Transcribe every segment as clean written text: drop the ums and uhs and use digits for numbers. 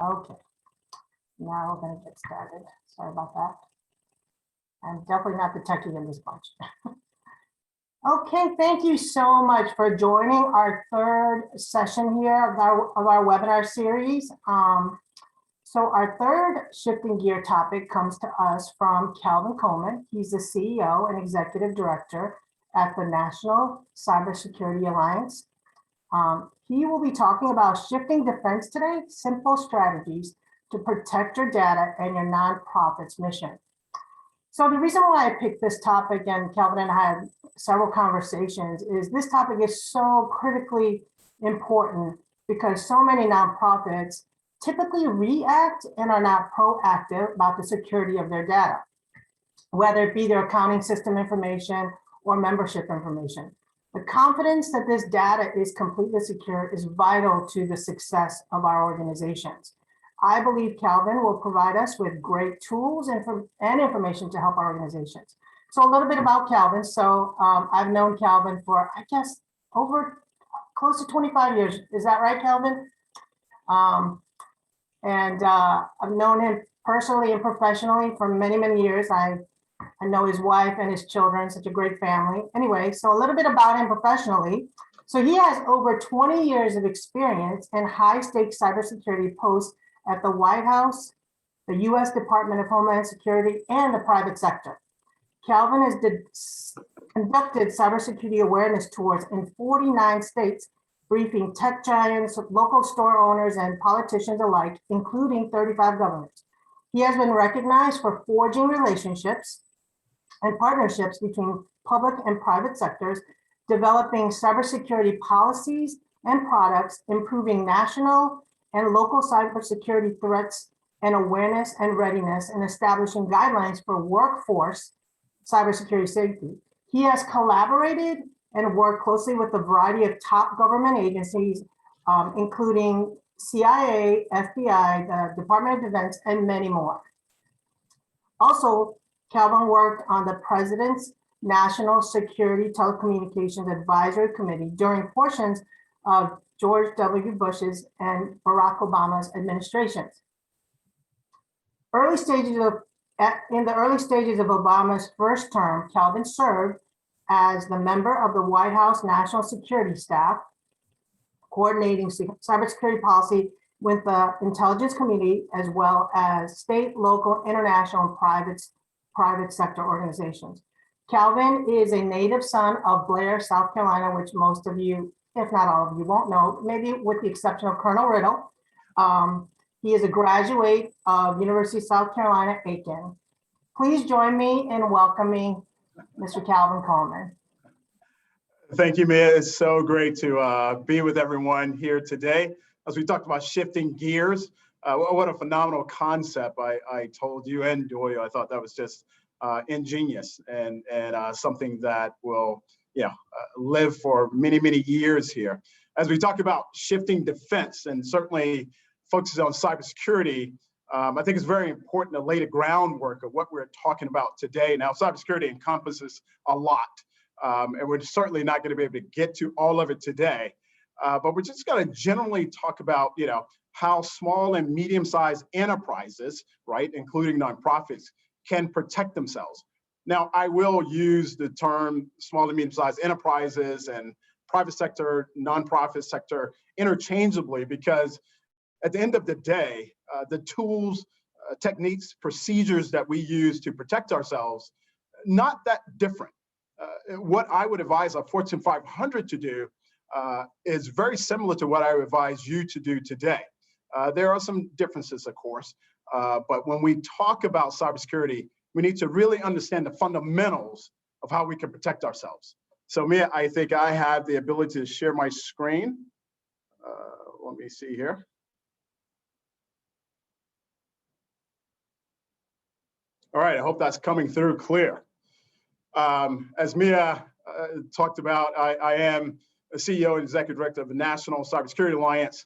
Okay, now we're gonna get started. Sorry about that. I'm definitely not the techie in this bunch. Okay, thank you so much for joining our third session here of our webinar series. So our third shifting gear topic comes to us from Kelvin Coleman. He's the CEO and Executive Director at the National Cybersecurity Alliance. He will be talking about shifting defense today, simple strategies to protect your data and your nonprofit's mission. So the reason why I picked this topic, and Kelvin and I had several conversations, is this topic is so critically important because so many nonprofits typically react and are not proactive about the security of their data, whether it be their accounting system information or membership information. The confidence that this data is completely secure is vital to the success of our organizations. I believe Kelvin will provide us with great tools and information to help our organizations. So a little bit about Kelvin. So I've known Kelvin for, I guess, over close to 25 years. Is that right, Kelvin? I've known him personally and professionally for many, many years. I know his wife and his children, such a great family. Anyway, so a little bit about him professionally. So he has over 20 years of experience in high-stakes cybersecurity posts at the White House, the U.S. Department of Homeland Security, and the private sector. Kelvin has conducted cybersecurity awareness tours in 49 states, briefing tech giants, local store owners, and politicians alike, including 35 governments. He has been recognized for forging relationships and partnerships between public and private sectors, developing cybersecurity policies and products, improving national and local cybersecurity threats and awareness and readiness, and establishing guidelines for workforce cybersecurity safety. He has collaborated and worked closely with a variety of top government agencies, including CIA, FBI, the Department of Defense, and many more. Also, Kelvin worked on the President's National Security Telecommunications Advisory Committee during portions of George W. Bush's and Barack Obama's administrations. In the early stages of Obama's first term, Kelvin served as the member of the White House National Security Staff, coordinating cybersecurity policy with the intelligence community, as well as state, local, international, and private sector organizations. Kelvin is a native son of Blair, South Carolina, which most of you, if not all of you, won't know, maybe with the exception of Colonel Riddle. He is a graduate of University of South Carolina, Aiken. Please join me in welcoming Mr. Kelvin Coleman. Thank you, Mia. It's so great to be with everyone here today. As we talked about shifting gears, what a phenomenal concept I told you and Doyle. I thought that was just ingenious and something that will live for many, many years here. As we talk about shifting defense and certainly focuses on cybersecurity, I think it's very important to lay the groundwork of what we're talking about today. Now, cybersecurity encompasses a lot, and we're certainly not going to be able to get to all of it today. But we're just going to generally talk about, how small and medium-sized enterprises, right, including nonprofits, can protect themselves. Now, I will use the term small and medium-sized enterprises and private sector, nonprofit sector interchangeably, because at the end of the day, the tools, techniques, procedures that we use to protect ourselves, not that different. What I would advise a Fortune 500 to do is very similar to what I would advise you to do today. There are some differences, of course, but when we talk about cybersecurity, we need to really understand the fundamentals of how we can protect ourselves. So Mia, I think I have the ability to share my screen. Let me see here. All right, I hope that's coming through clear. As Mia talked about, I am a CEO and Executive Director of the National Cybersecurity Alliance.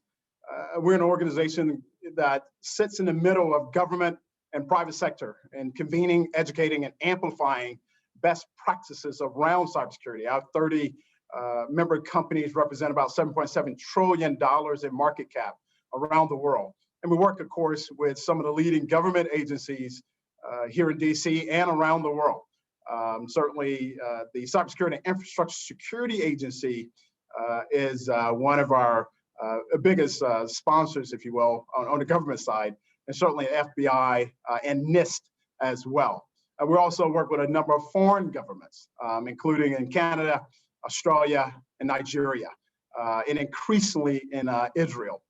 We're an organization that sits in the middle of government and private sector and convening, educating, and amplifying best practices around cybersecurity. Our 30 member companies represent about $7.7 trillion in market cap around the world. And we work, of course, with some of the leading government agencies here in DC and around the world. Certainly, the Cybersecurity and Infrastructure Security Agency is one of our biggest sponsors, if you will, on the government side, and certainly FBI and NIST as well. We also work with a number of foreign governments, including in Canada, Australia, and Nigeria, and increasingly in Israel.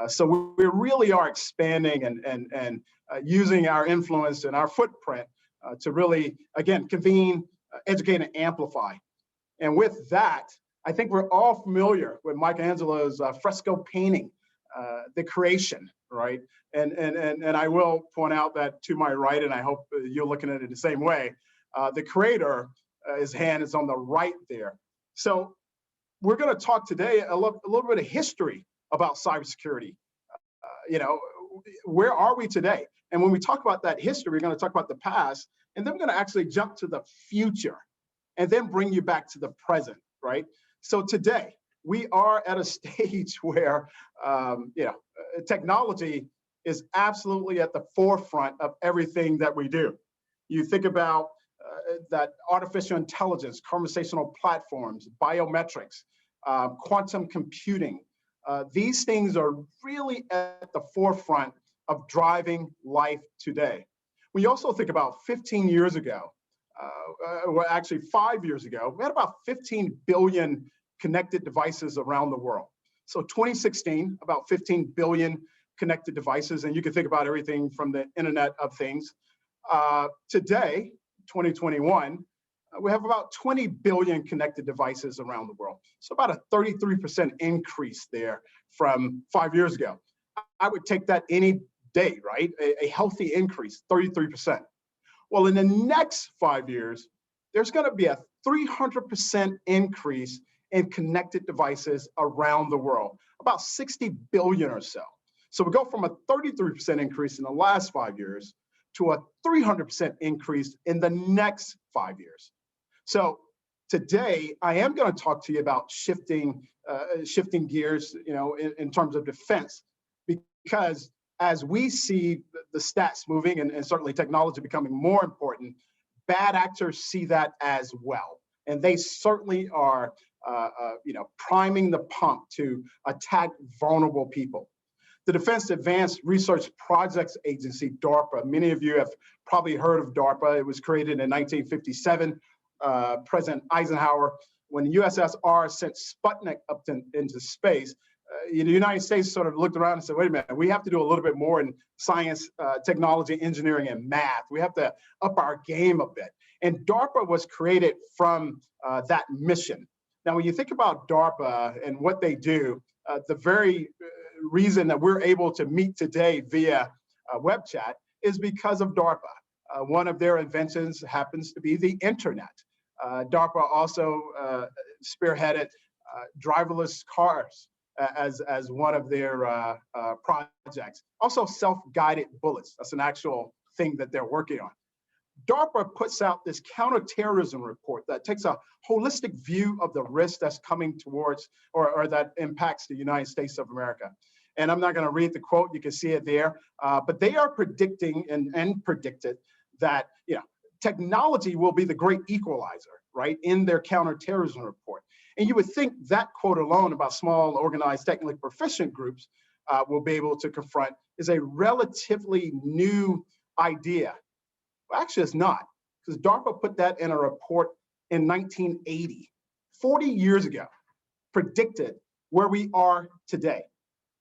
So we really are expanding and using our influence and our footprint to really, again, convene, educate, and amplify. And with that, I think we're all familiar with Michelangelo's fresco painting, The Creation, right? And I will point out that to my right, and I hope you're looking at it the same way, the creator, his hand is on the right there. So we're going to talk today a little bit of history about cybersecurity. Where are we today? And when we talk about that history, we're going to talk about the past, and then we're going to actually jump to the future and then bring you back to the present, right? So today, we are at a stage where, technology is absolutely at the forefront of everything that we do. You think about that artificial intelligence, conversational platforms, biometrics, quantum computing. These things are really at the forefront of driving life today. When you also think about 15 years ago, well, actually 5 years ago, we had about 15 billion connected devices around the world. So 2016, about 15 billion connected devices, and you can think about everything from the Internet of Things. Today, 2021, we have about 20 billion connected devices around the world. So about a 33% increase there from 5 years ago. I would take that any day, right? A healthy increase, 33%. Well, in the next 5 years, there's going to be a 300% increase in connected devices around the world, about 60 billion or so. So we go from a 33% increase in the last 5 years to a 300% increase in the next 5 years. So today, I am going to talk to you about shifting gears, in terms of defense, because as we see the stats moving and certainly technology becoming more important, bad actors see that as well. And they certainly are, priming the pump to attack vulnerable people. The Defense Advanced Research Projects Agency, DARPA, many of you have probably heard of DARPA. It was created in 1957. President Eisenhower, when the USSR sent Sputnik up into space, the United States sort of looked around and said, wait a minute, we have to do a little bit more in science, technology, engineering, and math. We have to up our game a bit. And DARPA was created from that mission. Now, when you think about DARPA and what they do, the very reason that we're able to meet today via web chat is because of DARPA. One of their inventions happens to be the internet. DARPA also spearheaded driverless cars as one of their projects. Also self-guided bullets. That's an actual thing that they're working on. DARPA puts out this counterterrorism report that takes a holistic view of the risk that's coming towards or that impacts the United States of America. And I'm not going to read the quote, you can see it there, but they are predicting and predicted that technology will be the great equalizer, right, in their counterterrorism report. And you would think that quote alone about small, organized, technically proficient groups will be able to confront is a relatively new idea. Well, actually, it's not, because DARPA put that in a report in 1980, 40 years ago, predicted where we are today.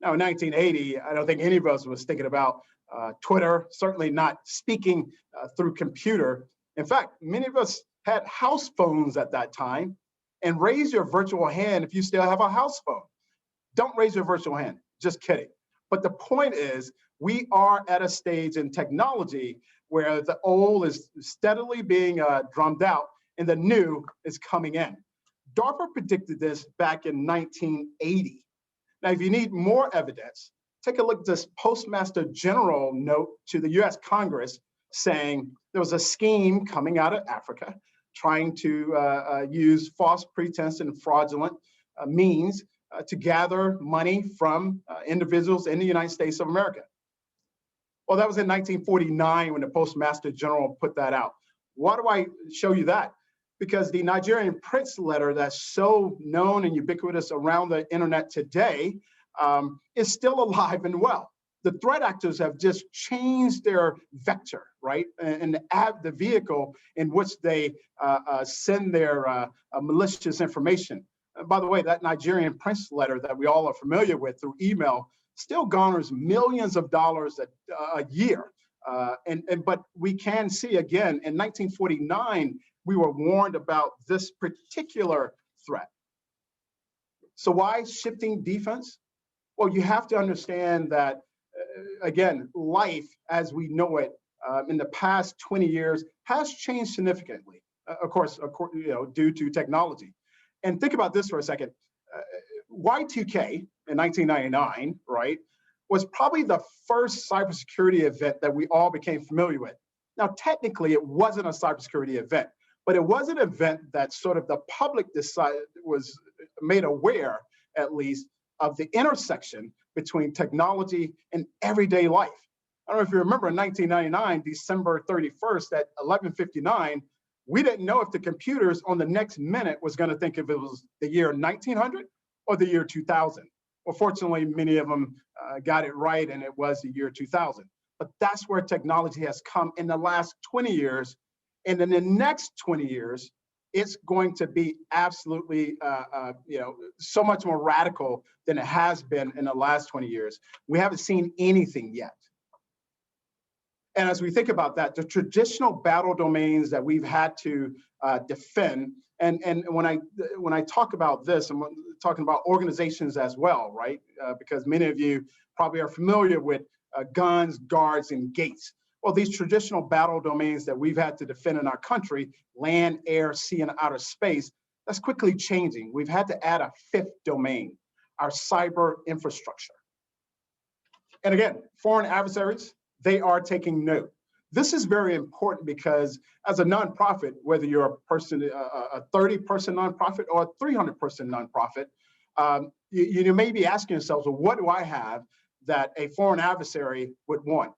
Now, in 1980, I don't think any of us was thinking about Twitter, certainly not speaking through computer. In fact, many of us had house phones at that time, and raise your virtual hand if you still have a house phone. Don't raise your virtual hand, just kidding. But the point is, we are at a stage in technology where the old is steadily being drummed out and the new is coming in. DARPA predicted this back in 1980. Now, if you need more evidence, take a look at this Postmaster General note to the US Congress saying there was a scheme coming out of Africa trying to use false pretense and fraudulent means to gather money from individuals in the United States of America. Well, that was in 1949 when the Postmaster General put that out. Why do I show you that? Because the Nigerian Prince letter that's so known and ubiquitous around the internet today is still alive and well. The threat actors have just changed their vector, right? And the vehicle in which they send their malicious information. By the way, that Nigerian Prince letter that we all are familiar with through email still garners millions of dollars a year. But we can see again, in 1949, we were warned about this particular threat. So why shifting defense? Well, you have to understand that, again, life as we know it in the past 20 years has changed significantly, of course, due to technology. And think about this for a second. Y2K in 1999, right, was probably the first cybersecurity event that we all became familiar with. Now, technically, it wasn't a cybersecurity event, but it was an event that sort of the public was made aware, at least, of the intersection between technology and everyday life. I don't know if you remember in 1999, December 31st at 11:59, we didn't know if the computers on the next minute was going to think if it was the year 1900 or the year 2000. Well, fortunately, many of them got it right, and it was the year 2000. But that's where technology has come in the last 20 years. And in the next 20 years, it's going to be absolutely, so much more radical than it has been in the last 20 years. We haven't seen anything yet. And as we think about that, the traditional battle domains that we've had to defend, and when I talk about this, I'm talking about organizations as well, right? Because many of you probably are familiar with guns, guards, and gates. Well, these traditional battle domains that we've had to defend in our country, land, air, sea, and outer space, that's quickly changing. We've had to add a fifth domain, our cyber infrastructure. And again, foreign adversaries, they are taking note. This is very important because as a nonprofit, whether you're a 30-person nonprofit or a 300-person nonprofit, you may be asking yourselves, well, what do I have that a foreign adversary would want?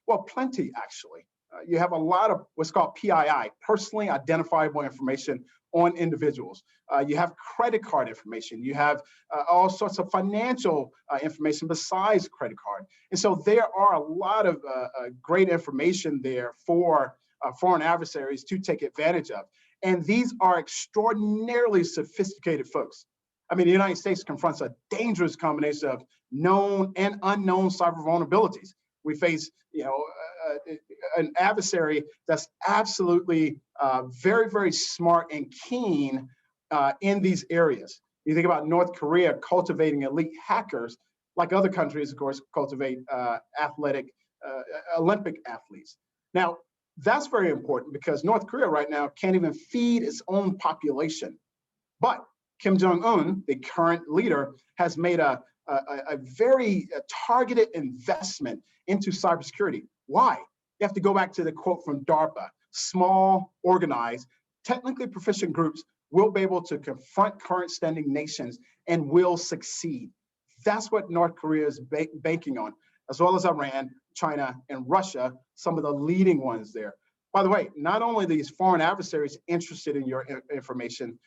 Well, plenty, actually. You have a lot of what's called PII, personally identifiable information on individuals. You have credit card information. You have all sorts of financial information besides credit card. And so there are a lot of great information there for foreign adversaries to take advantage of. And these are extraordinarily sophisticated folks. I mean, the United States confronts a dangerous combination of known and unknown cyber vulnerabilities. We face, an adversary that's absolutely very, very smart and keen in these areas. You think about North Korea cultivating elite hackers, like other countries, of course, cultivate Olympic athletes. Now, that's very important because North Korea right now can't even feed its own population. But Kim Jong-un, the current leader, has made a very targeted investment into cybersecurity. Why? You have to go back to the quote from DARPA. Small, organized, technically proficient groups will be able to confront current standing nations and will succeed. That's what North Korea is banking on, as well as Iran, China, and Russia, some of the leading ones there. By the way, not only are these foreign adversaries interested in your information,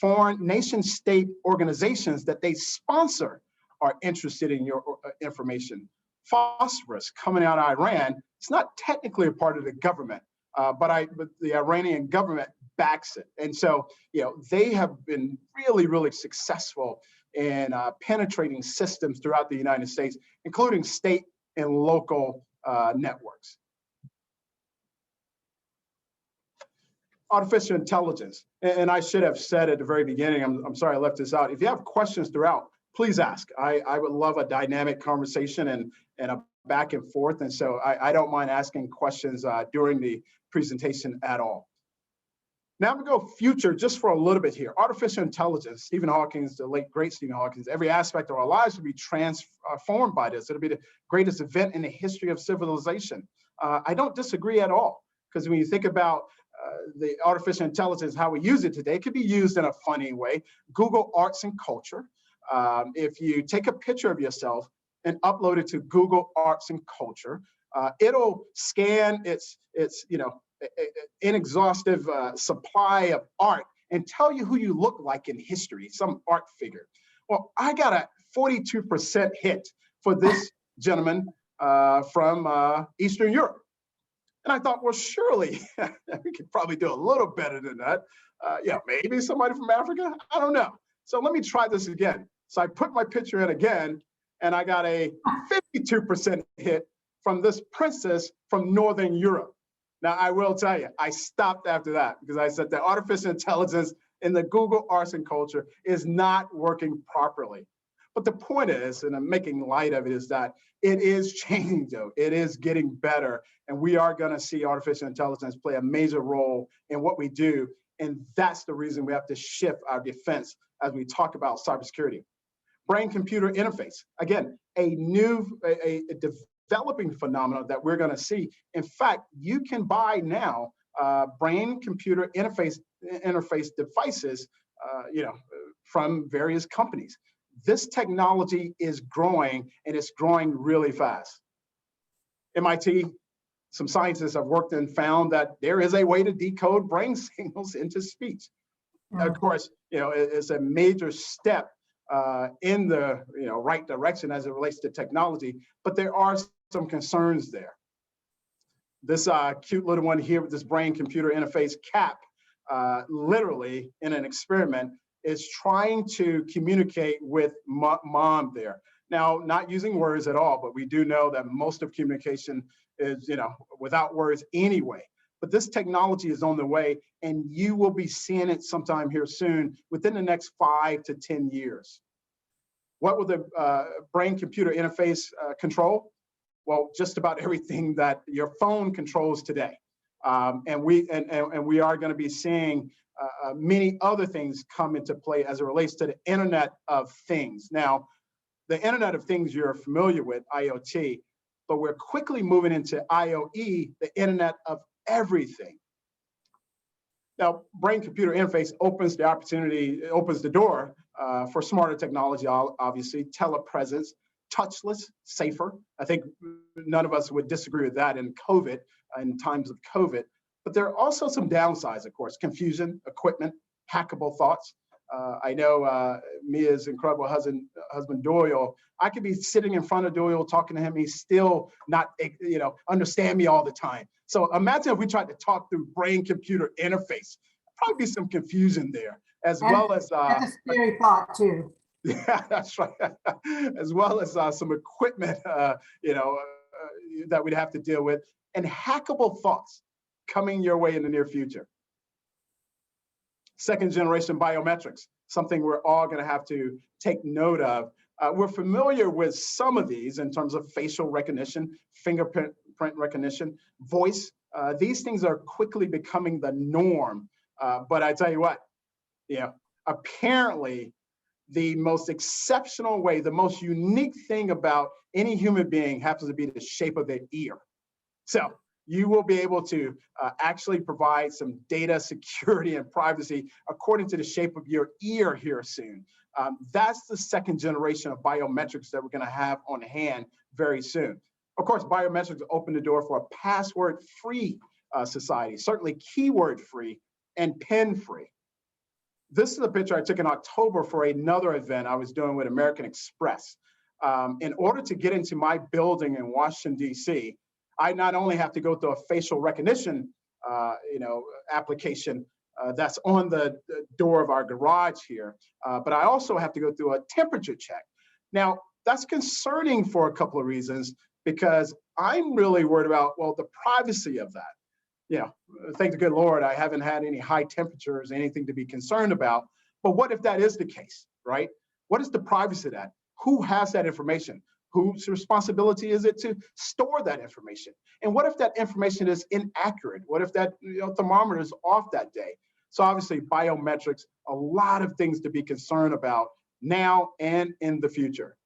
foreign nation-state organizations that they sponsor are interested in your information. Phosphorus coming out of Iran, it's not technically a part of the government, but the Iranian government backs it. And so, they have been really, really successful in penetrating systems throughout the United States, including state and local networks. Artificial intelligence, and I should have said at the very beginning, I'm sorry I left this out. If you have questions throughout, please ask. I would love a dynamic conversation and a back and forth. And so I don't mind asking questions during the presentation at all. Now I'm gonna go future just for a little bit here. Artificial intelligence, Stephen Hawking, the late great Stephen Hawking, every aspect of our lives will be transformed by this. It'll be the greatest event in the history of civilization. I don't disagree at all, because when you think about the artificial intelligence, how we use it today, it could be used in a funny way. Google Arts and Culture. If you take a picture of yourself and upload it to Google Arts and Culture, It'll scan its inexhaustive supply of art and tell you who you look like in history, some art figure. Well, I got a 42% hit for this gentleman from Eastern Europe. And I thought, well, surely we could probably do a little better than that. Yeah, maybe somebody from Africa, I don't know. So let me try this again. So I put my picture in again, and I got a 52% hit from this princess from Northern Europe. Now, I will tell you, I stopped after that because I said that artificial intelligence in the Google arts and culture is not working properly. But the point is, and I'm making light of it, is that it is changing, though. It is getting better, and we are going to see artificial intelligence play a major role in what we do, and that's the reason we have to shift our defense as we talk about cybersecurity. Brain-computer interface, again, a developing phenomenon that we're going to see. In fact, you can buy now brain-computer interface devices, from various companies. This technology is growing, and it's growing really fast. MIT, some scientists have worked and found that there is a way to decode brain signals into speech. Of course, it's a major step in the right direction as it relates to technology, but there are some concerns there. This cute little one here with this brain-computer interface cap, literally in an experiment, is trying to communicate with mom there. Now, not using words at all, but we do know that most of communication is, without words anyway. But this technology is on the way, and you will be seeing it sometime here soon, within the next 5 to 10 years. What will the brain-computer interface control? Well, just about everything that your phone controls today. And we are going to be seeing many other things come into play as it relates to the Internet of Things. Now, the Internet of Things you're familiar with, IoT, but we're quickly moving into IoE, the Internet of Everything. Now, brain-computer interface opens the opportunity, it opens the door for smarter technology, obviously, telepresence, touchless, safer. I think none of us would disagree with that in COVID, in times of COVID. But there are also some downsides, of course: confusion, equipment, hackable thoughts. I know Mia's incredible husband Doyle, I could be sitting in front of Doyle talking to him, he's still not, understand me all the time. So imagine if we tried to talk through brain-computer interface. Probably be some confusion there, as well as that's a scary thought too. Yeah, that's right. As well as some equipment, that we'd have to deal with, and hackable thoughts coming your way in the near future. Second generation biometrics, something we're all going to have to take note of. We're familiar with some of these in terms of facial recognition, fingerprint recognition, voice. These things are quickly becoming the norm. But I tell you what, apparently the most exceptional way, the most unique thing about any human being happens to be the shape of their ear. So you will be able to actually provide some data security and privacy according to the shape of your ear here soon. That's the second generation of biometrics that we're going to have on hand very soon. Of course, biometrics open the door for a password-free society, certainly keyword-free and pen-free. This is a picture I took in October for another event I was doing with American Express. In order to get into my building in Washington, D.C., I not only have to go through a facial recognition, application that's on the door of our garage here, but I also have to go through a temperature check. Now, that's concerning for a couple of reasons, because I'm really worried about, well, the privacy of that. Thank the good Lord, I haven't had any high temperatures, anything to be concerned about. But what if that is the case, right? What is the privacy of that? Who has that information? Whose responsibility is it to store that information? And what if that information is inaccurate? What if that thermometer is off that day? So obviously biometrics, a lot of things to be concerned about now and in the future.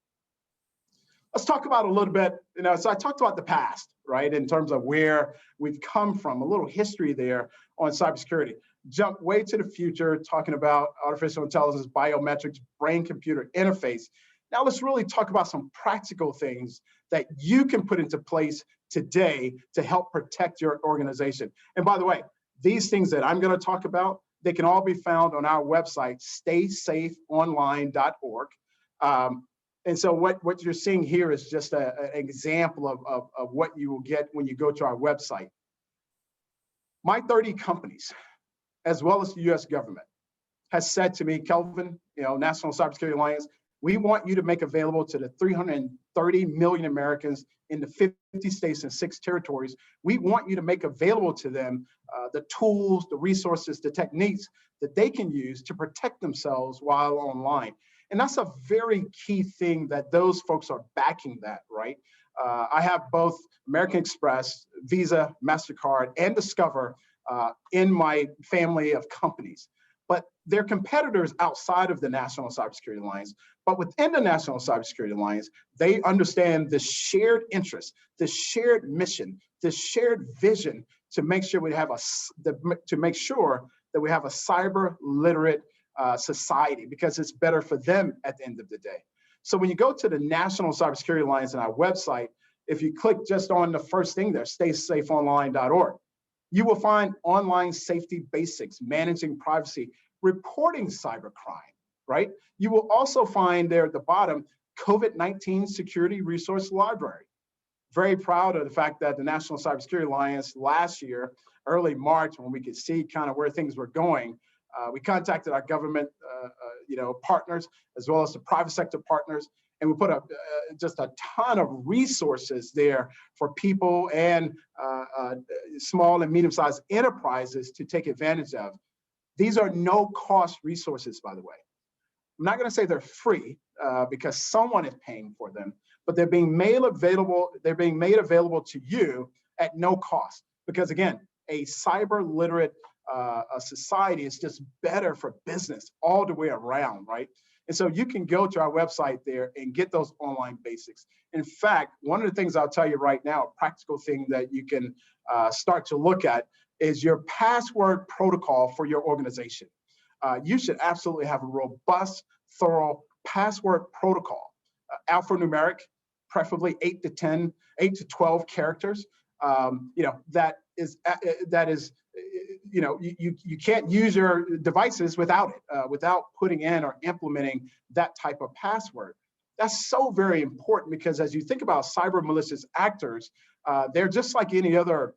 Let's talk about a little bit, so I talked about the past, right? In terms of where we've come from, a little history there on cybersecurity. Jump way to the future, talking about artificial intelligence, biometrics, brain-computer interface. Now let's really talk about some practical things that you can put into place today to help protect your organization. And by the way, these things that I'm going to talk about, they can all be found on our website, staysafeonline.org. And so what you're seeing here is just an example of what you will get when you go to our website. My 30 companies, as well as the US government, has said to me, Kelvin, National Cybersecurity Alliance, we want you to make available to the 330 million Americans in the 50 states and 6 territories. We want you to make available to them the tools, the resources, the techniques that they can use to protect themselves while online. And that's a very key thing that those folks are backing that, right? I have both American Express, Visa, MasterCard, and Discover in my family of companies. But they're competitors outside of the National Cybersecurity Alliance. But within the National Cybersecurity Alliance, they understand the shared interest, the shared mission, the shared vision to make sure we have a cyber literate society, because it's better for them at the end of the day. So when you go to the National Cybersecurity Alliance on our website, if you click just on the first thing there, staysafeonline.org, you will find online safety basics, managing privacy, reporting cybercrime, right? You will also find there at the bottom, COVID-19 Security Resource Library. Very proud of the fact that the National Cybersecurity Alliance last year, early March, when we could see kind of where things were going, we contacted our government partners, as well as the private sector partners, and we put up just a ton of resources there for people and small and medium-sized enterprises to take advantage of. These are no-cost resources, by the way. I'm not going to say they're free because someone is paying for them, but they're being made available. They're being made available to you at no cost. Because again, a cyber literate society is just better for business all the way around, right? And so you can go to our website there and get those online basics. In fact, one of the things I'll tell you right now, a practical thing that you can start to look at is your password protocol for your organization. You should absolutely have a robust, thorough password protocol, alphanumeric, preferably 8 to 12 characters. That is you can't use your devices without it, without putting in or implementing that type of password. That's so very important, because as you think about cyber malicious actors, they're just like any other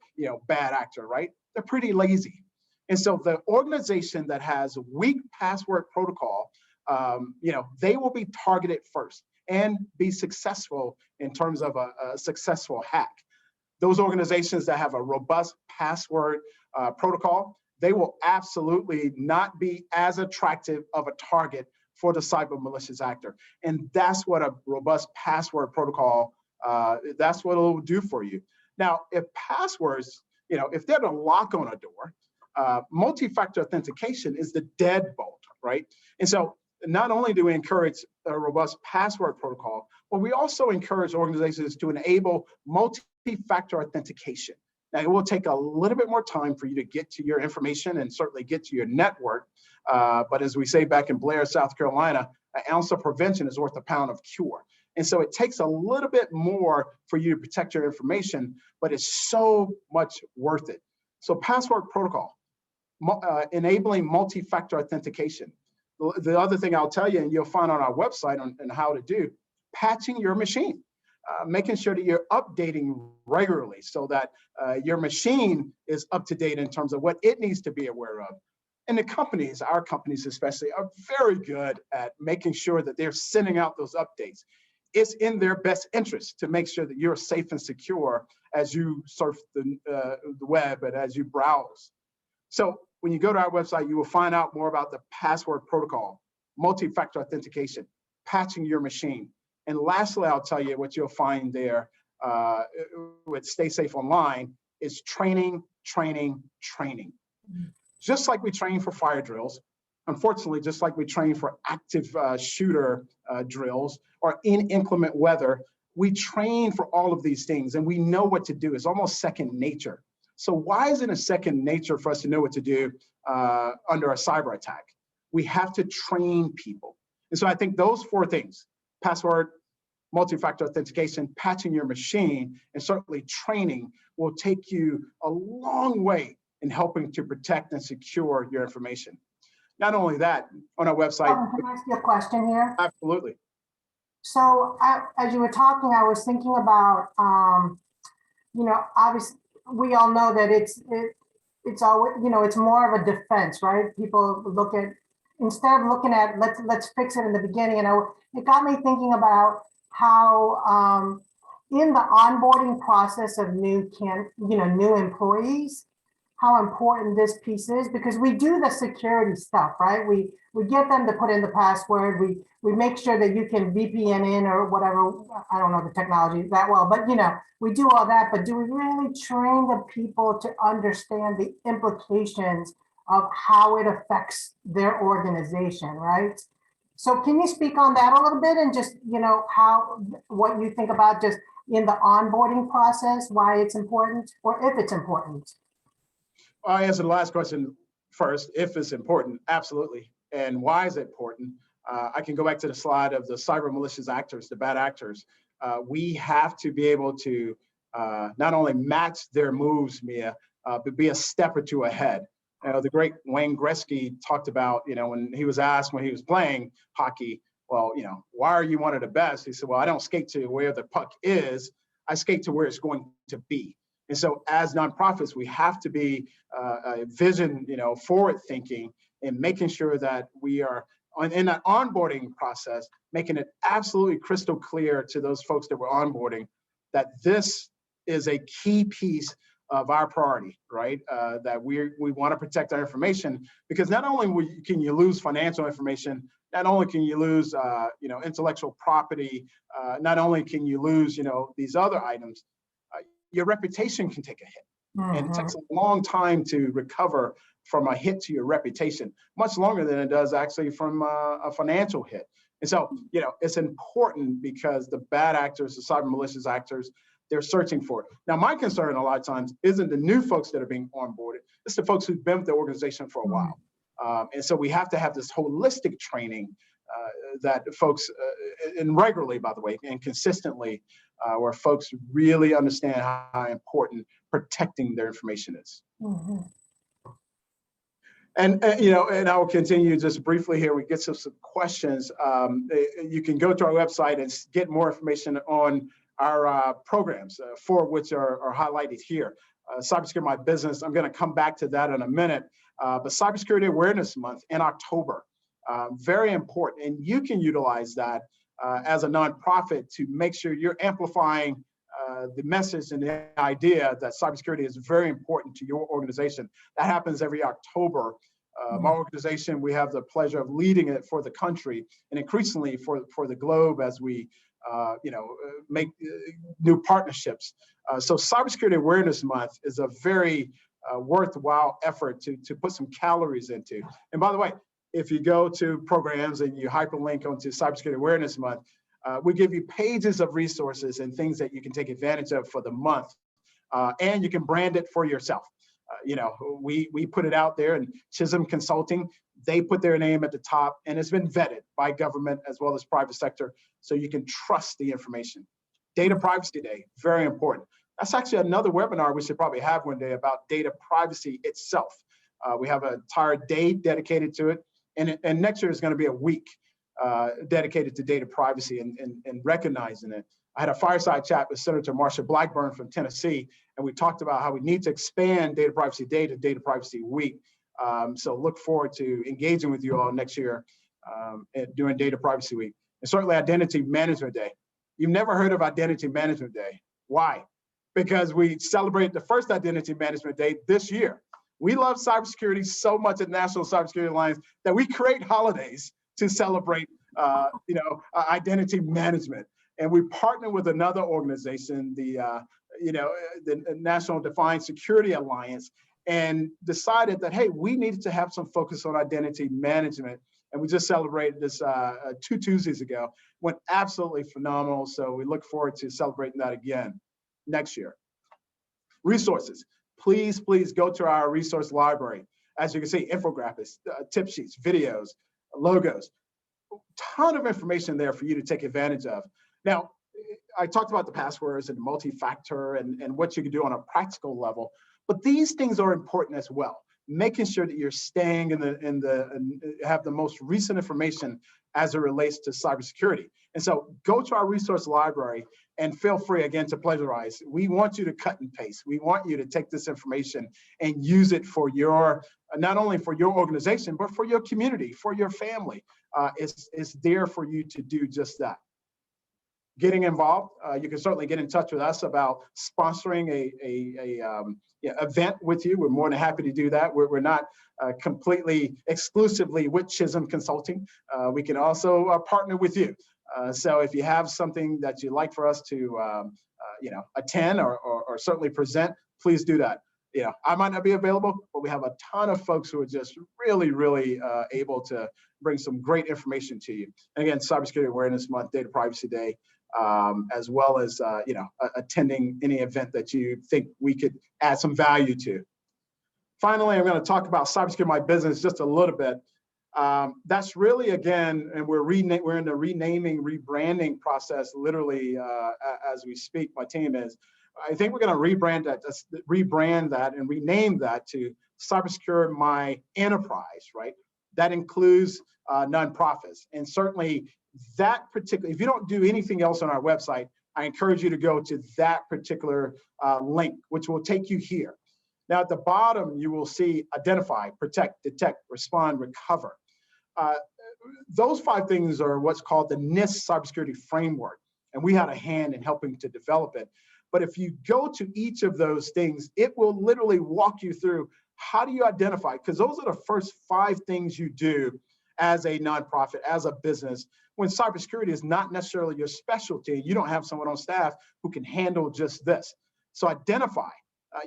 bad actor, right? They're pretty lazy. And so the organization that has a weak password protocol, they will be targeted first and be successful in terms of a successful hack. Those organizations that have a robust password protocol, they will absolutely not be as attractive of a target for the cyber malicious actor. And that's what a robust password protocol, that's what it'll do for you. Now, if passwords, if they're the lock on a door, multi-factor authentication is the deadbolt, right? And so not only do we encourage a robust password protocol, but we also encourage organizations to enable multi-factor authentication. Now, it will take a little bit more time for you to get to your information and certainly get to your network. But as we say back in Blair, South Carolina, an ounce of prevention is worth a pound of cure. And so it takes a little bit more for you to protect your information, but it's so much worth it. So password protocol, enabling multi-factor authentication. The other thing I'll tell you, and you'll find on our website on how to do, patching your machine. Making sure that you're updating regularly so that your machine is up to date in terms of what it needs to be aware of. And the companies, our companies especially, are very good at making sure that they're sending out those updates. It's in their best interest to make sure that you're safe and secure as you surf the web and as you browse. So when you go to our website, you will find out more about the password protocol, multi-factor authentication, patching your machine. And lastly, I'll tell you what you'll find there with Stay Safe Online is training, training, training. Just like we train for fire drills, unfortunately, just like we train for active shooter drills or in inclement weather, we train for all of these things and we know what to do. It's almost second nature. So why is it a second nature for us to know what to do under a cyber attack? We have to train people. And so I think those 4 things, password, multi-factor authentication, patching your machine, and certainly training will take you a long way in helping to protect and secure your information. Not only that, on our website. Can I ask you a question here? Absolutely. So as you were talking, I was thinking about, obviously we all know that it's always, it's more of a defense, right? People look at, instead of looking at, let's fix it in the beginning. And it got me thinking about how in the onboarding process of new employees, how important this piece is, because we do the security stuff, right? We get them to put in the password. We make sure that you can VPN in or whatever. I don't know the technology that well, but we do all that. But do we really train the people to understand the implications of how it affects their organization, right? So can you speak on that a little bit, and just what you think about just in the onboarding process, why it's important, or if it's important? I'll answer the last question first. If it's important, absolutely. And why is it important? I can go back to the slide of the cyber malicious actors, the bad actors. We have to be able to not only match their moves, Mia, but be a step or two ahead. The great Wayne Gretzky talked about, when he was asked when he was playing hockey, well, why are you one of the best? He said, well, I don't skate to where the puck is. I skate to where it's going to be. And so as nonprofits, we have to be vision, forward thinking, and making sure that we are in that onboarding process, making it absolutely crystal clear to those folks that we're onboarding that this is a key piece of our priority, right? That we want to protect our information, because not only can you lose financial information, not only can you lose, intellectual property, not only can you lose, these other items, your reputation can take a hit. Mm-hmm. And it takes a long time to recover from a hit to your reputation, much longer than it does actually from a financial hit. And so, it's important because the bad actors, the cyber malicious actors, they're searching for it. Now, my concern a lot of times isn't the new folks that are being onboarded. It's the folks who've been with the organization for a while. And so we have to have this holistic training that folks, and regularly, by the way, and consistently, where folks really understand how important protecting their information is. Mm-hmm. And I will continue just briefly here. We get some questions. You can go to our website and get more information on our programs, four of which are highlighted here. Cybersecurity My Business, I'm going to come back to that in a minute. But Cybersecurity Awareness Month in October, very important. And you can utilize that as a nonprofit to make sure you're amplifying the message and the idea that cybersecurity is very important to your organization. That happens every October. My organization, we have the pleasure of leading it for the country and increasingly for the globe as we make new partnerships. So Cybersecurity Awareness Month is a very worthwhile effort to put some calories into. And by the way, if you go to programs and you hyperlink onto Cybersecurity Awareness Month, we give you pages of resources and things that you can take advantage of for the month, and you can brand it for yourself. We put it out there, and Chisholm Consulting, they put their name at the top, and it's been vetted by government as well as private sector, so you can trust the information. Data Privacy Day, very important. That's actually another webinar we should probably have one day about data privacy itself. We have an entire day dedicated to it, and next year is going to be a week dedicated to data privacy and recognizing it. I had a fireside chat with Senator Marsha Blackburn from Tennessee, and we talked about how we need to expand Data Privacy Day to Data Privacy Week. So look forward to engaging with you all next year during Data Privacy Week. And certainly Identity Management Day. You've never heard of Identity Management Day. Why? Because we celebrated the first Identity Management Day this year. We love cybersecurity so much at National Cybersecurity Alliance that we create holidays to celebrate identity management. And we partner with another organization, the National Defined Security Alliance, and decided that, hey, we needed to have some focus on identity management. And we just celebrated this 2 Tuesdays ago. Went absolutely phenomenal. So we look forward to celebrating that again next year. Resources. Please go to our resource library. As you can see, infographics, tip sheets, videos, logos, ton of information there for you to take advantage of. Now, I talked about the passwords and the multi-factor and what you can do on a practical level, but these things are important as well. Making sure that you're staying and have the most recent information as it relates to cybersecurity. And so go to our resource library and feel free again to plagiarize. We want you to cut and paste. We want you to take this information and use it for your, not only for your organization, but for your community, for your family. It's there for you to do just that. Getting involved, you can certainly get in touch with us about sponsoring a event with you. We're more than happy to do that. We're not completely exclusively with Chisholm Consulting. We can also partner with you. So if you have something that you'd like for us to attend or certainly present, please do that. I might not be available, but we have a ton of folks who are just really able to bring some great information to you. And again, Cybersecurity Awareness Month, Data Privacy Day, as well as attending any event that you think we could add some value to. Finally, I'm going to talk about Cybersecurity My Business just a little bit. That's really, again, and we're in the renaming, rebranding process literally as we speak. My team is. I think we're going to rebrand that and rename that to Cybersecurity My Enterprise, right? That includes nonprofits. And certainly that particular, if you don't do anything else on our website, I encourage you to go to that particular link, which will take you here. Now at the bottom, you will see identify, protect, detect, respond, recover. Those 5 things are what's called the NIST Cybersecurity Framework. And we had a hand in helping to develop it. But if you go to each of those things, it will literally walk you through how do you identify, because those are the first 5 things you do as a nonprofit, as a business, when cybersecurity is not necessarily your specialty. You don't have someone on staff who can handle just this. So identify.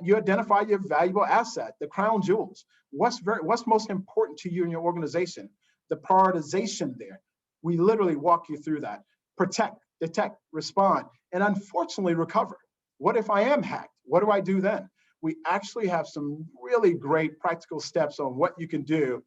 You identify your valuable asset, the crown jewels. What's most important to you in your organization? The prioritization there. We literally walk you through that. Protect, detect, respond, and unfortunately recover. What if I am hacked? What do I do then? We actually have some really great practical steps on what you can do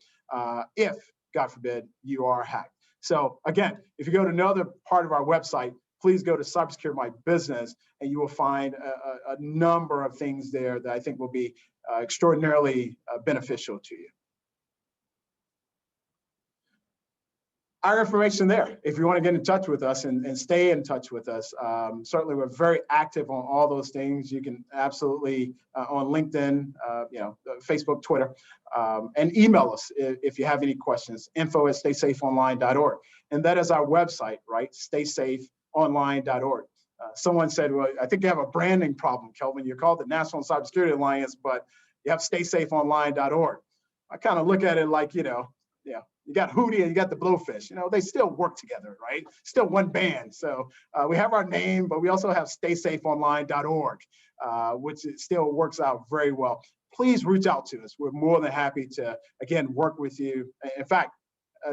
if, God forbid, you are hacked. So again, if you go to another part of our website, please go to Cybersecurity My Business, and you will find a number of things there that I think will be extraordinarily beneficial to you. Our information there, if you want to get in touch with us and stay in touch with us. Certainly, we're very active on all those things. You can absolutely on LinkedIn, Facebook, Twitter, and email us if you have any questions. info@staysafeonline.org, and that is our website, right? staysafeonline.org. Someone said, well, I think you have a branding problem, Kelvin. You're called the National Cybersecurity Alliance, but you have staysafeonline.org. I kind of look at it like, you got Hootie and you got the Blowfish. They still work together, right? Still one band. So we have our name, but we also have staysafeonline.org, which still works out very well. Please reach out to us. We're more than happy to, again, work with you. In fact,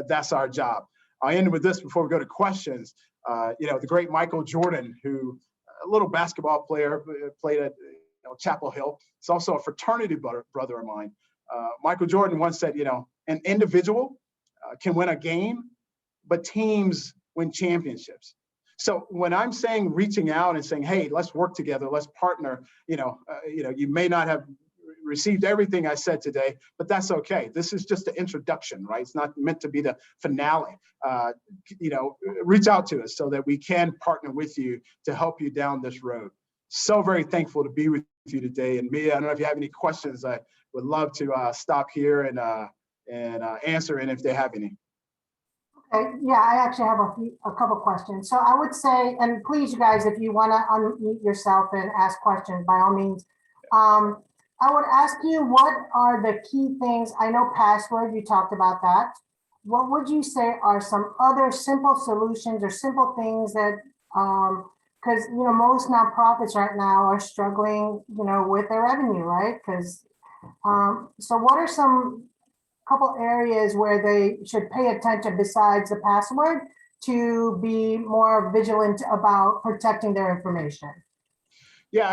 that's our job. I'll end with this before we go to questions. The great Michael Jordan, who a little basketball player, played at Chapel Hill. He's also a fraternity brother of mine. Michael Jordan once said, an individual can win a game, but teams win championships. So when I'm saying reaching out and saying, hey, let's work together, let's partner, you may not have received everything I said today, but that's okay. This is just the introduction, right? It's not meant to be the finale. Reach out to us so that we can partner with you to help you down this road. So very thankful to be with you today. And Mia, I don't know if you have any questions. I would love to stop here and answer, and if they have any. Okay, yeah, I actually have a couple questions. So I would say, and please, you guys, if you want to unmute yourself and ask questions, by all means. I would ask you, what are the key things? I know password, you talked about that. What would you say are some other simple solutions or simple things that, because most nonprofits right now are struggling, with their revenue, right? Because so what are some couple areas where they should pay attention besides the password to be more vigilant about protecting their information? Yeah,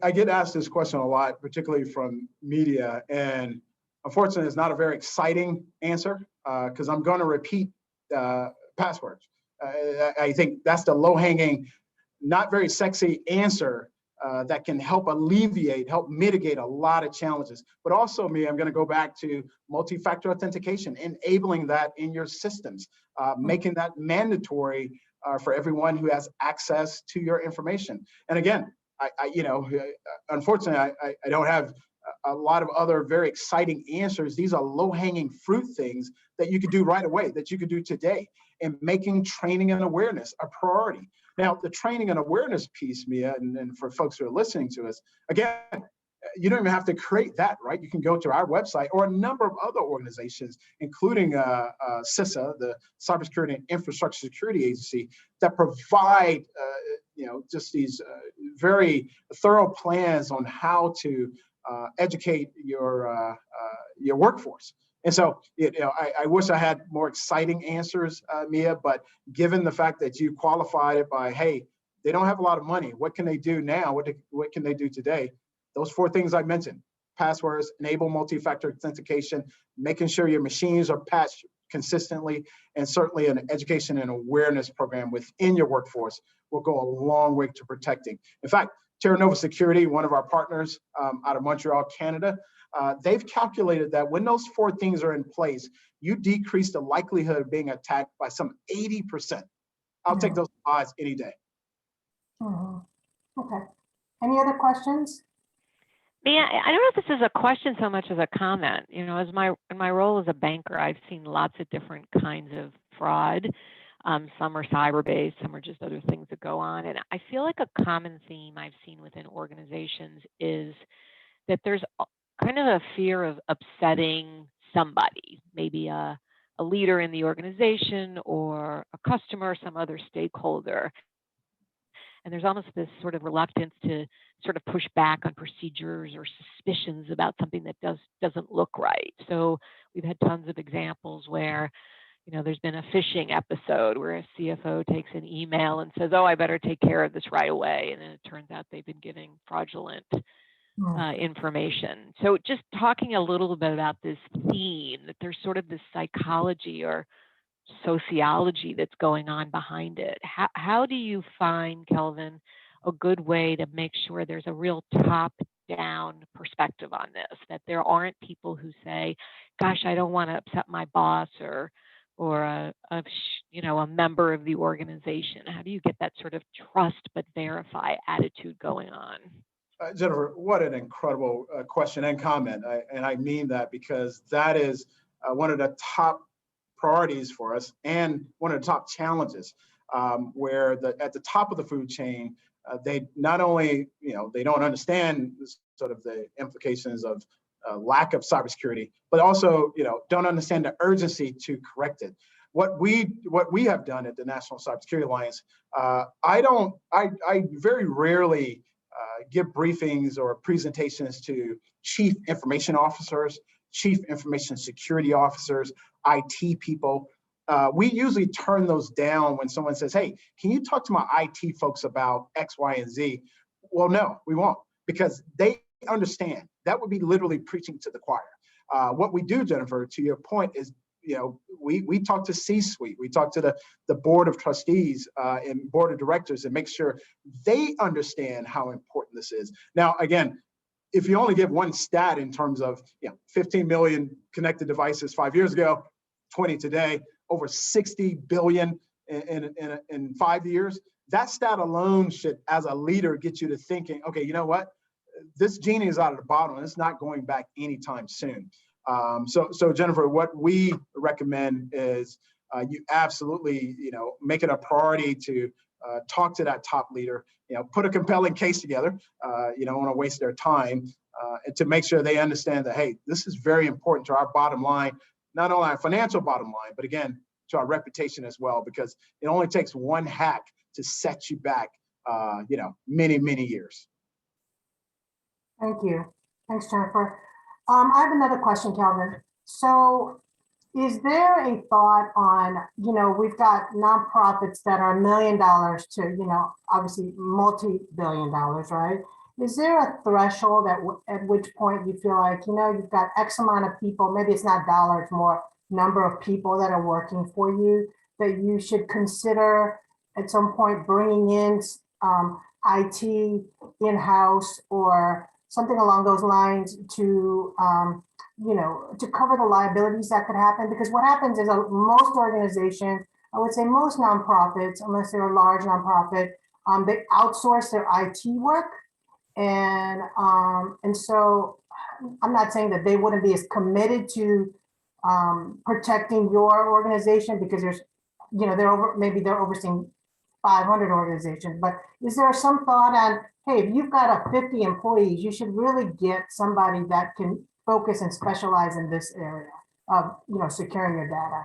I get asked this question a lot, particularly from media, and unfortunately, it's not a very exciting answer because I'm going to repeat passwords. I think that's the low-hanging not very sexy answer that can help alleviate, help mitigate a lot of challenges. But also, I'm going to go back to multi-factor authentication, enabling that in your systems, making that mandatory for everyone who has access to your information. And again, unfortunately, I don't have a lot of other very exciting answers. These are low-hanging fruit things that you could do right away, that you could do today, and making training and awareness a priority. Now, the training and awareness piece, Mia, and for folks who are listening to us, again, you don't even have to create that, right? You can go to our website or a number of other organizations, including CISA, the Cybersecurity and Infrastructure Security Agency, that provide just these very thorough plans on how to educate your workforce. And so, I wish I had more exciting answers, Mia, but given the fact that you qualified it by, hey, they don't have a lot of money. What can they do now? What can they do today? Those 4 things I mentioned: passwords, enable multi-factor authentication, making sure your machines are patched consistently, and certainly an education and awareness program within your workforce will go a long way to protecting. In fact, Terra Nova Security, one of our partners out of Montreal, Canada, they've calculated that when those 4 things are in place, you decrease the likelihood of being attacked by some 80%. I'll take those odds any day. Okay. Any other questions? Mia, I don't know if this is a question so much as a comment. In my role as a banker, I've seen lots of different kinds of fraud. Some are cyber-based, some are just other things that go on. And I feel like a common theme I've seen within organizations is that there's kind of a fear of upsetting somebody, maybe a leader in the organization or a customer, some other stakeholder. And there's almost this sort of reluctance to sort of push back on procedures or suspicions about something that doesn't look right. So we've had tons of examples where, there's been a phishing episode where a CFO takes an email and says, oh, I better take care of this right away. And then it turns out they've been giving fraudulent information. So just talking a little bit about this theme, that there's sort of this psychology or sociology that's going on behind it. How do you find, Kelvin, a good way to make sure there's a real top-down perspective on this, that there aren't people who say, gosh, I don't want to upset my boss or a member of the organization? How do you get that sort of trust but verify attitude going on? Jennifer, what an incredible question and comment. And I mean that because that is one of the top priorities for us and one of the top challenges, where at the top of the food chain, they not only, they don't understand sort of the implications of lack of cybersecurity, but also, don't understand the urgency to correct it. What we have done at the National Cybersecurity Alliance, I very rarely give briefings or presentations to chief information officers, chief information security officers, IT people. We usually turn those down when someone says, hey, can you talk to my IT folks about X, Y, and Z? Well, no, we won't, because they understand. That would be literally preaching to the choir. What we do, Jennifer, to your point, is we talk to C-suite, we talk to the board of trustees and board of directors and make sure they understand how important this is. Now, again, if you only give one stat in terms of 15 million connected devices 5 years ago, 20 today, over 60 billion in 5 years, that stat alone should, as a leader, get you to thinking, okay, you know what? This genie is out of the bottle and it's not going back anytime soon. So Jennifer, what we recommend is you absolutely, make it a priority to talk to that top leader, put a compelling case together. You don't want to waste their time, and to make sure they understand that, hey, this is very important to our bottom line, not only our financial bottom line, but again, to our reputation as well, because it only takes one hack to set you back, many, many years. Thank you. Thanks, Jennifer. I have another question, Kelvin. So is there a thought on, we've got nonprofits that are $1 million to, obviously multi-billion dollars, right? Is there a threshold at which point you feel like, you've got X amount of people, maybe it's not dollars, more number of people that are working for you, that you should consider at some point bringing in IT in-house or something along those lines to, to cover the liabilities that could happen. Because what happens is most organizations, I would say most nonprofits, unless they're a large nonprofit, they outsource their IT work. And so I'm not saying that they wouldn't be as committed to protecting your organization because there's, maybe they're overseeing 500 organizations, but is there some thought on, hey, if you've got a 50 employees, you should really get somebody that can focus and specialize in this area of, securing your data?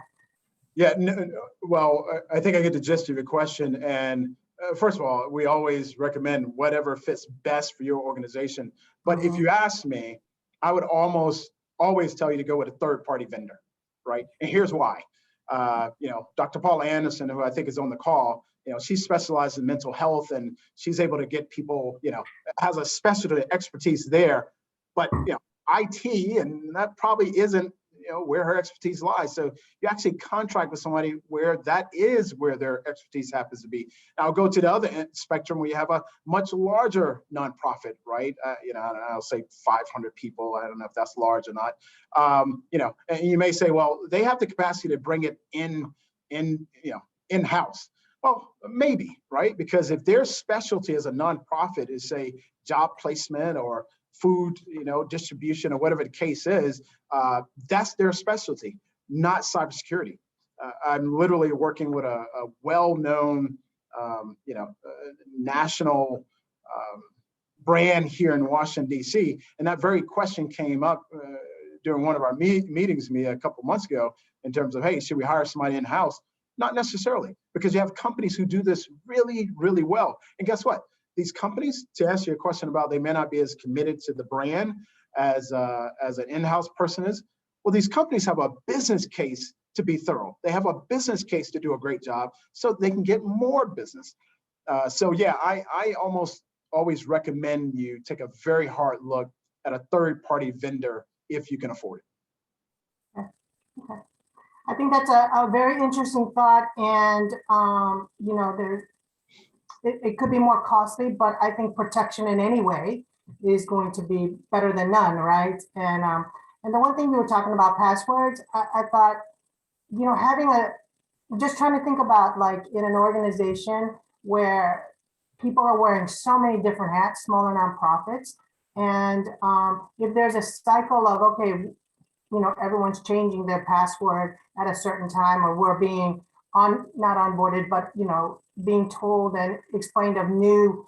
Yeah, no, well, I think I get the gist of your question. And first of all, we always recommend whatever fits best for your organization. But if you ask me, I would almost always tell you to go with a third-party vendor, right? And here's why. Dr. Paula Anderson, who I think is on the call, she specializes in mental health and she's able to get people, has a specialty expertise there. But, IT, and that probably isn't, where her expertise lies. So you actually contract with somebody where that is where their expertise happens to be. Now I'll go to the other end spectrum where you have a much larger nonprofit, right? I'll say 500 people. I don't know if that's large or not. And you may say, well, they have the capacity to bring it in-house. Well, maybe, right? Because if their specialty as a nonprofit is, say, job placement or food, distribution or whatever the case is, that's their specialty, not cybersecurity. I'm literally working with a well-known, national brand here in Washington, D.C. And that very question came up during one of our meetings a couple months ago in terms of, hey, should we hire somebody in-house? Not necessarily, because you have companies who do this really, really well. And guess what? These companies, to answer your question about they may not be as committed to the brand as an in-house person is, well, these companies have a business case to be thorough. They have a business case to do a great job so they can get more business. So yeah, I almost always recommend you take a very hard look at a third-party vendor if you can afford it. Okay. I think that's a very interesting thought, and it could be more costly, but I think protection in any way is going to be better than none, right? And the one thing you were talking about passwords, I thought, just trying to think about like in an organization where people are wearing so many different hats, smaller nonprofits, and if there's a cycle of, okay, everyone's changing their password at a certain time, or we're being not onboarded, but being told and explained of new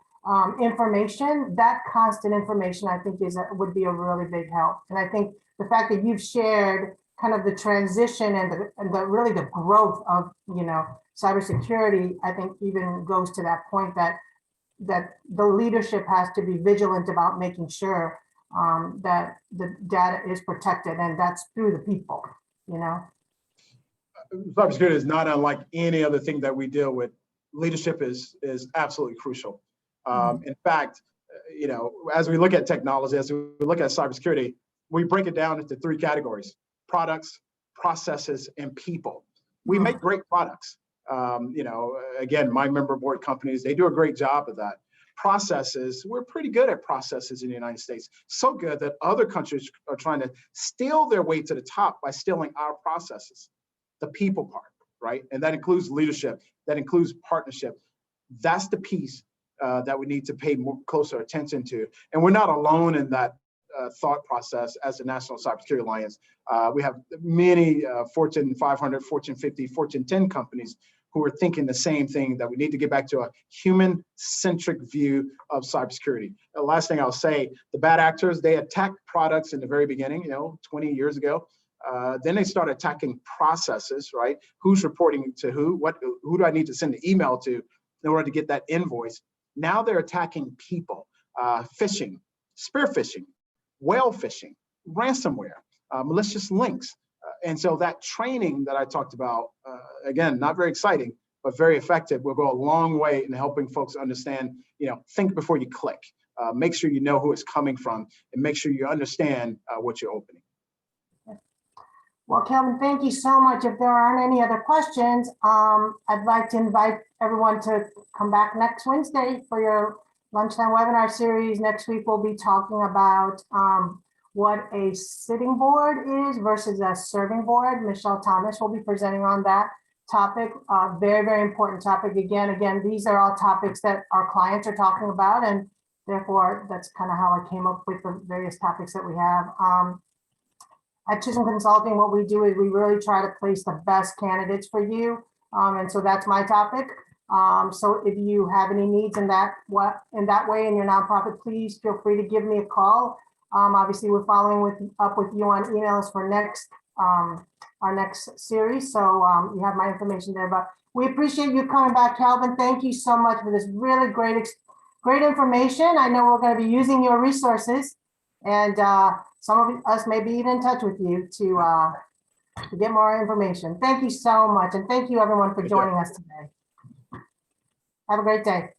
information, that constant information, I think would be a really big help. And I think the fact that you've shared kind of the transition and the really the growth of, cybersecurity, I think even goes to that point that the leadership has to be vigilant about making sure that the data is protected, and that's through the people, Cybersecurity is not unlike any other thing that we deal with. Leadership is absolutely crucial. In fact, as we look at technology, as we look at cybersecurity, we break it down into 3 categories: products, processes, and people. We make great products. Again, my member board companies, they do a great job of that. Processes, we're pretty good at processes in the United States. So good that other countries are trying to steal their way to the top by stealing our processes. The people part, right? And that includes leadership, that includes partnership. That's the piece that we need to pay more closer attention to. And we're not alone in that thought process as the National Cybersecurity Alliance. We have many Fortune 500, Fortune 50, Fortune 10 companies who are thinking the same thing, that we need to get back to a human-centric view of cybersecurity. The last thing I'll say, the bad actors, they attacked products in the very beginning, 20 years ago. Then they start attacking processes, right? Who's reporting to who? Who do I need to send an email to in order to get that invoice? Now they're attacking people, phishing, spear phishing, whale phishing, ransomware, malicious links. And so that training that I talked about, again, not very exciting, but very effective, will go a long way in helping folks understand, think before you click. Make sure you know who it's coming from, and make sure you understand what you're opening. Well, Kelvin, thank you so much. If there aren't any other questions, I'd like to invite everyone to come back next Wednesday for your lunchtime webinar series. Next week, we'll be talking about what a sitting board is versus a serving board. Michelle Thomas will be presenting on that topic. Very, very important topic. Again, these are all topics that our clients are talking about, and therefore, that's kind of how I came up with the various topics that we have. At Chisholm Consulting, what we do is we really try to place the best candidates for you. And so that's my topic. So if you have any needs in that way in your nonprofit, please feel free to give me a call. Obviously, we're following up with you on emails for our next series. So you have my information there. But we appreciate you coming back, Kelvin. Thank you so much for this really great information. I know we're going to be using your resources, and some of us may be even in touch with you to get more information. Thank you so much. And thank you everyone for joining us today. Have a great day.